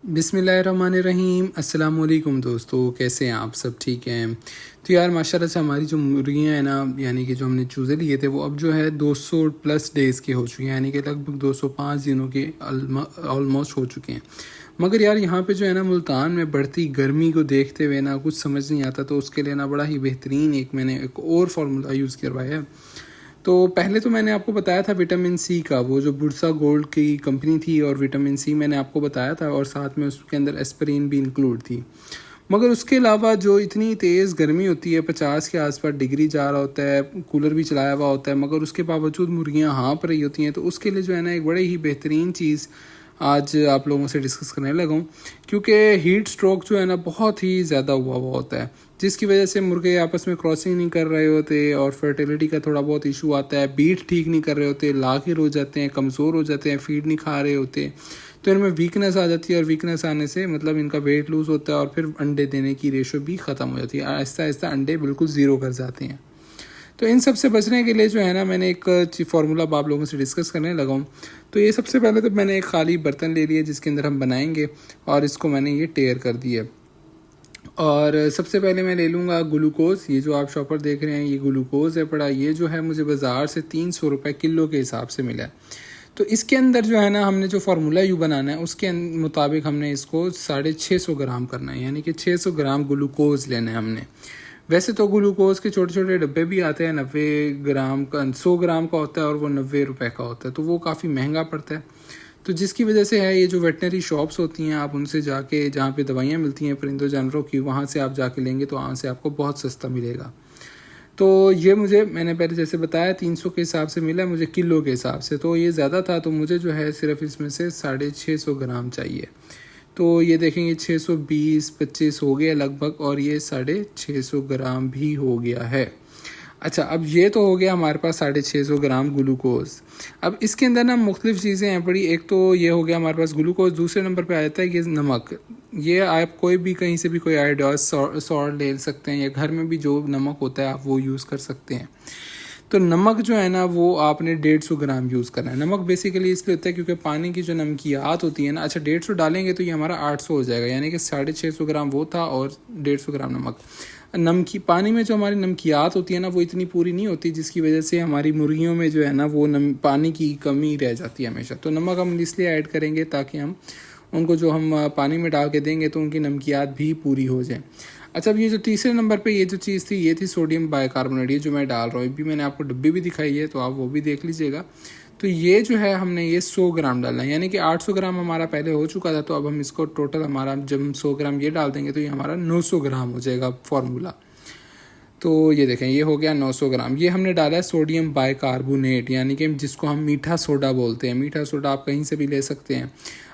बिस्मिल्लाहिर्रहमानिर्रहीम। अस्सलाम वालेकुम दोस्तों, कैसे हैं आप? सब ठीक हैं? तो यार माशाल्लाह से हमारी जो मुर्गियाँ हैं ना, यानी कि जो हमने चूज़े लिए थे वो अब जो है 200 प्लस डेज़ के हो चुके हैं, यानी कि लगभग 205 दिनों के ऑलमोस्ट हो चुके हैं। मगर यार यहाँ पे जो है ना मुल्तान में बढ़ती गर्मी को देखते हुए ना कुछ समझ नहीं आता, तो उसके लिए ना बड़ा ही बेहतरीन मैंने एक और फार्मूला यूज़ करवाया है। तो पहले तो मैंने आपको बताया था विटामिन सी का, वो जो बुरसा गोल्ड की कंपनी थी, और विटामिन सी मैंने आपको बताया था, और साथ में उसके अंदर एस्पिरिन भी इंक्लूड थी। मगर उसके अलावा जो इतनी तेज़ गर्मी होती है, 50 के आसपास डिग्री जा रहा होता है, कूलर भी चलाया हुआ होता है, मगर उसके बावजूद मुर्गियाँ हाँप रही होती हैं। तो उसके लिए जो है ना एक बड़ी ही बेहतरीन चीज़ आज आप लोगों से डिस्कस करने लगा हूँ, क्योंकि हीट स्ट्रोक जो है ना बहुत ही ज़्यादा हुआ होता है, जिसकी वजह से मुर्गे आपस में क्रॉसिंग नहीं कर रहे होते और फर्टिलिटी का थोड़ा बहुत इशू आता है, बीट ठीक नहीं कर रहे होते, लाखिर हो जाते हैं, कमज़ोर हो जाते हैं, फीड नहीं खा रहे होते, तो इनमें वीकनेस आ जाती है, और वीकनेस आने से मतलब इनका वेट लूज़ होता है, और फिर अंडे देने की रेशो भी ख़त्म हो जाती है, आहिस्ता आहिस्ता अंडे बिल्कुल ज़ीरो कर जाते हैं। तो इन सब से बचने के लिए जो है ना मैंने एक फार्मूला आप लोगों से डिस्कस करने लगा हूँ। तो ये सबसे पहले तो मैंने एक खाली बर्तन ले लिया जिसके अंदर हम बनाएंगे, और इसको मैंने ये टेयर कर दिया। और सबसे पहले मैं ले लूँगा ग्लूकोज़। ये जो आप शॉपर देख रहे हैं ये ग्लूकोज़ है पड़ा, ये जो है मुझे बाज़ार से 300 रुपये किलो के हिसाब से मिला है। तो इसके अंदर जो है ना हमने जो फार्मूला यू बनाना है उसके मुताबिक हमने इसको 650 ग्राम करना है, यानी कि 600 ग्राम ग्लूकोज़ लेना है हमने। वैसे तो ग्लूकोज़ के छोटे छोटे डब्बे भी आते हैं, 90 ग्राम का, 100 ग्राम का होता है, और वो 90 रुपये का होता है, तो वो काफ़ी महंगा पड़ता है। तो जिसकी वजह से है ये जो वेटनरी शॉप्स होती हैं, आप उनसे जाके, जहाँ पे दवाइयाँ मिलती हैं परिंदों जानवरों की, वहाँ से आप जाके लेंगे तो वहाँ से आपको बहुत सस्ता मिलेगा। तो ये मैंने पहले जैसे बताया 300 के हिसाब से मिला मुझे किलो के हिसाब से, तो ये ज़्यादा था, तो मुझे जो है सिर्फ इसमें से 650 ग्राम चाहिए। तो ये देखेंगे 620-25 हो गया लगभग, और ये 650 ग्राम भी हो गया है। अच्छा, अब ये तो हो गया हमारे पास 650 ग्राम ग्लूकोज़। अब इसके अंदर ना मुख्तलिफ़ चीज़ें हैं बड़ी। एक तो ये हो गया हमारे पास ग्लूकोज़, दूसरे नंबर पे आ जाता है कि नमक। ये आप कोई भी कहीं से भी कोई आयोडाइज सॉल्ट ले सकते हैं, या घर में भी जो नमक होता है आप वो यूज़ कर सकते हैं। तो नमक जो है ना वो आपने 150 ग्राम यूज़ करना है। नमक बेसिकली इसलिए होता है क्योंकि पानी की जो नमकियात होती है ना, अच्छा 150 डालेंगे तो ये हमारा 800 हो जाएगा, यानी कि 650 ग्राम वो था और 150 ग्राम नमक। पानी में जो हमारी नमकियात होती है ना वो इतनी पूरी नहीं होती, जिसकी वजह से हमारी मुर्गियों में जो है ना वो पानी की कमी रह जाती है हमेशा। तो नमक हम इसलिए ऐड करेंगे ताकि हम उनको जो हम पानी में डाल के देंगे तो उनकी नमकियात भी पूरी हो जाए। अच्छा, अब ये जो तीसरे नंबर पे ये जो चीज़ थी ये थी सोडियम बाइकार्बोनेट, ये जो मैं डाल रहा हूँ, भी मैंने आपको डब्बी भी दिखाई है तो आप वो भी देख लीजिएगा। तो ये जो है हमने ये 100 ग्राम डालना है, यानी कि 800 ग्राम हमारा पहले हो चुका था, तो अब हम इसको टोटल हमारा जब हम 100 ग्राम ये डाल देंगे तो ये हमारा 900 ग्राम हो जाएगा फार्मूला। तो ये देखें ये हो गया 900 ग्राम। ये हमने डाला है सोडियम बाइकार्बोनेट, यानी कि जिसको हम मीठा सोडा बोलते हैं। मीठा सोडा आप कहीं से भी ले सकते हैं।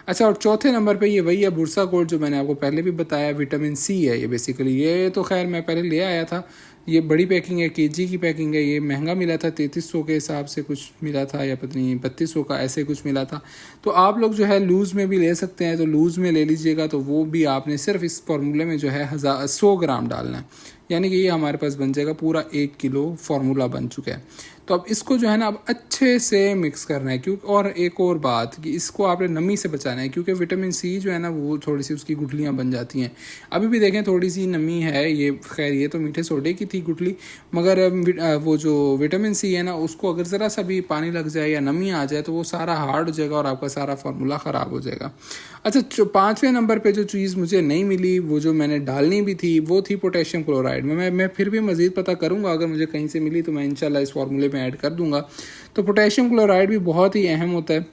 अच्छा, और चौथे नंबर पे ये वही है बुरसा गोल्ड जो मैंने आपको पहले भी बताया, विटामिन सी है ये बेसिकली। ये तो खैर मैं पहले ले आया था, ये बड़ी पैकिंग है, केजी की पैकिंग है। ये महंगा मिला था, 3300 के हिसाब से कुछ मिला था, या पता नहीं 3200 का ऐसे कुछ मिला था। तो आप लोग जो है लूज़ में भी ले सकते हैं, तो लूज़ में ले लीजिएगा। तो वो भी आपने सिर्फ इस फार्मूले में जो है 100 ग्राम डालना है, यानी कि ये हमारे पास बन जाएगा पूरा 1 किलो फार्मूला बन चुका है। तो अब इसको जो है ना अब अच्छे से मिक्स करना है, क्योंकि और एक और बात कि इसको आपने नमी से बचाना है, क्योंकि विटामिन सी जो है ना वो थोड़ी सी उसकी गुठलियाँ बन जाती हैं। अभी भी देखें थोड़ी सी नमी है, ये खैर ये तो मीठे सोडे की थी गुठली, मगर वो जो विटामिन सी है ना उसको अगर ज़रा सा भी पानी लग जाए या नमी आ जाए तो वो सारा हार्ड हो जाएगा और आपका सारा फार्मूला ख़राब हो जाएगा। अच्छा, 5वें नंबर पे जो चीज़ मुझे नहीं मिली, वो जो मैंने डालनी भी थी, वो थी पोटेशियम क्लोराइड। मैं फिर भी मज़ीद पता करूँगा, अगर मुझे कहीं से मिली तो मैं इंशाल्लाह इस फार्मूले में ऐड कर दूँगा। तो पोटेशियम क्लोराइड भी बहुत ही अहम होता है,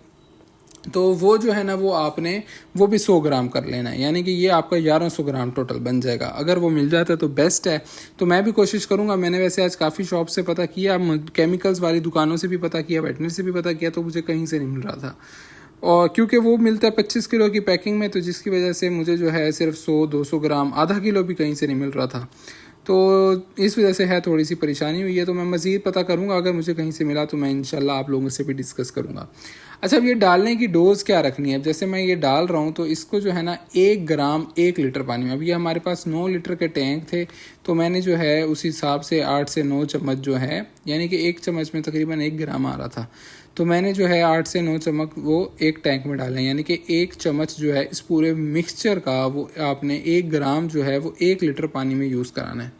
तो वो जो है ना वो आपने वो भी 100 ग्राम कर लेना है, यानी कि ये आपका 1100 ग्राम टोटल बन जाएगा। अगर वो मिल जाता है तो बेस्ट है। तो मैं भी कोशिश करूँगा। मैंने वैसे आज काफ़ी शॉप से पता किया, केमिकल्स वाली दुकानों से भी पता किया, वेटनरी से भी पता किया, तो मुझे कहीं से नहीं मिल रहा था। और क्योंकि वो मिलता है 25 किलो की पैकिंग में, तो जिसकी वजह से मुझे जो है सिर्फ 100-200 ग्राम, आधा किलो भी कहीं से नहीं मिल रहा था। तो इस वजह से है थोड़ी सी परेशानी हुई है। तो मैं मज़ीद पता करूँगा, अगर मुझे कहीं से मिला तो मैं इंशाल्लाह आप लोगों से भी डिस्कस करूँगा। अच्छा, अब ये डालने की डोज़ क्या रखनी है। जैसे मैं ये डाल रहा हूँ तो इसको जो है ना 1 ग्राम 1 लीटर पानी में, अब ये हमारे पास 9 लीटर के टैंक थे, तो मैंने जो है उस हिसाब से 8 से 9 चम्मच जो है, यानी कि 1 चम्मच में तकरीबन 1 ग्राम आ रहा था, तो मैंने जो है 8 से 9 चम्मच वो एक टैंक में डाले, यानी कि 1 चम्मच जो है इस पूरे मिक्सचर का वो आपने 1 ग्राम जो है वो 1 लीटर पानी में यूज़ कराना है।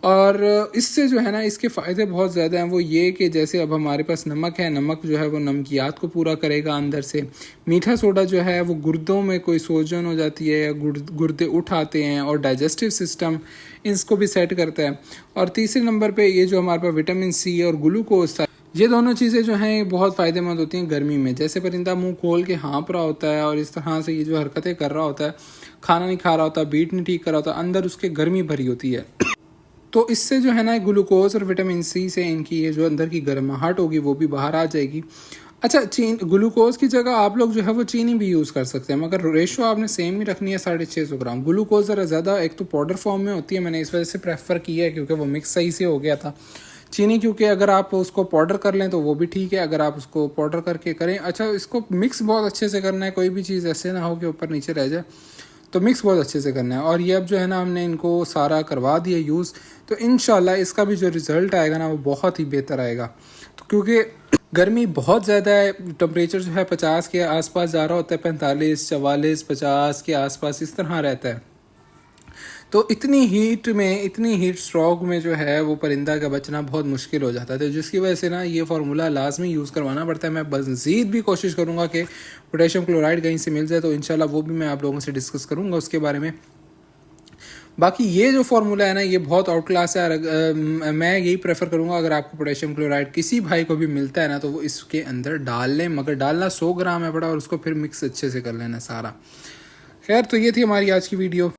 और इससे जो है ना इसके फ़ायदे बहुत ज़्यादा हैं। वो ये कि जैसे अब हमारे पास नमक है, नमक जो है वो नमकियात को पूरा करेगा अंदर से। मीठा सोडा जो है वो गुर्दों में कोई सोजन हो जाती है या गुर्दे उठ आते हैं और डाइजेस्टिव सिस्टम इसको भी सेट करता है। और तीसरे नंबर पे ये जो हमारे पास विटामिन सी और ग्लूकोज था, ये दोनों चीज़ें जो हैं बहुत फ़ायदेमंद होती हैं गर्मी में। जैसे परिंदा मुंह खोल के हाँफ रहा होता है और इस तरह से ये जो हरकतें कर रहा होता है, खाना नहीं खा रहा होता, बीट नहीं ठीक कर रहा होता, अंदर उसके गर्मी भरी होती है। तो इससे जो है ना ग्लूकोज और विटामिन सी से इनकी ये जो अंदर की गर्माहट होगी वो भी बाहर आ जाएगी। अच्छा, ग्लूकोज की जगह आप लोग जो है वो चीनी भी यूज़ कर सकते हैं, मगर रेशो आपने सेम ही रखनी है 650 ग्राम। ग्लूकोज ज़रा ज़्यादा एक तो पाउडर फॉर्म में होती है, मैंने इस वजह से प्रेफर किया है क्योंकि वो मिक्स सही से हो गया था। चीनी क्योंकि अगर आप उसको पाउडर कर लें तो वो भी ठीक है, अगर आप उसको पाउडर करके करें। अच्छा, इसको मिक्स बहुत अच्छे से करना है, कोई भी चीज़ ऐसे ना हो कि ऊपर नीचे रह जाए, तो मिक्स बहुत अच्छे से करना है। और ये अब जो है ना हमने इनको सारा करवा दिया यूज़, तो इंशाल्लाह इसका भी जो रिज़ल्ट आएगा ना वो बहुत ही बेहतर आएगा। तो क्योंकि गर्मी बहुत ज़्यादा है, टेम्परेचर जो है 50 के आसपास जा रहा होता है, 45, 44, 50 के आसपास इस तरह रहता है। तो इतनी हीट स्ट्रोक में जो है वो परिंदा का बचना बहुत मुश्किल हो जाता है। तो जिसकी वजह से ना ये फार्मूला लाजमी यूज़ करवाना पड़ता है। मैं मज़ीद भी कोशिश करूँगा कि पोटेशियम क्लोराइड कहीं से मिल जाए, तो इंशाल्लाह वो भी मैं आप लोगों से डिस्कस करूँगा उसके बारे में। बाकी ये जो फार्मूला है ना ये बहुत आउट क्लास है। मैं यही प्रेफर करूँगा, अगर आपको पोटेशियम क्लोराइड किसी भाई को भी मिलता है ना तो वो इसके अंदर डाल लें, मगर डालना 100 ग्राम है बड़ा, और उसको फिर मिक्स अच्छे से कर लेना सारा। खैर, तो ये थी हमारी आज की वीडियो।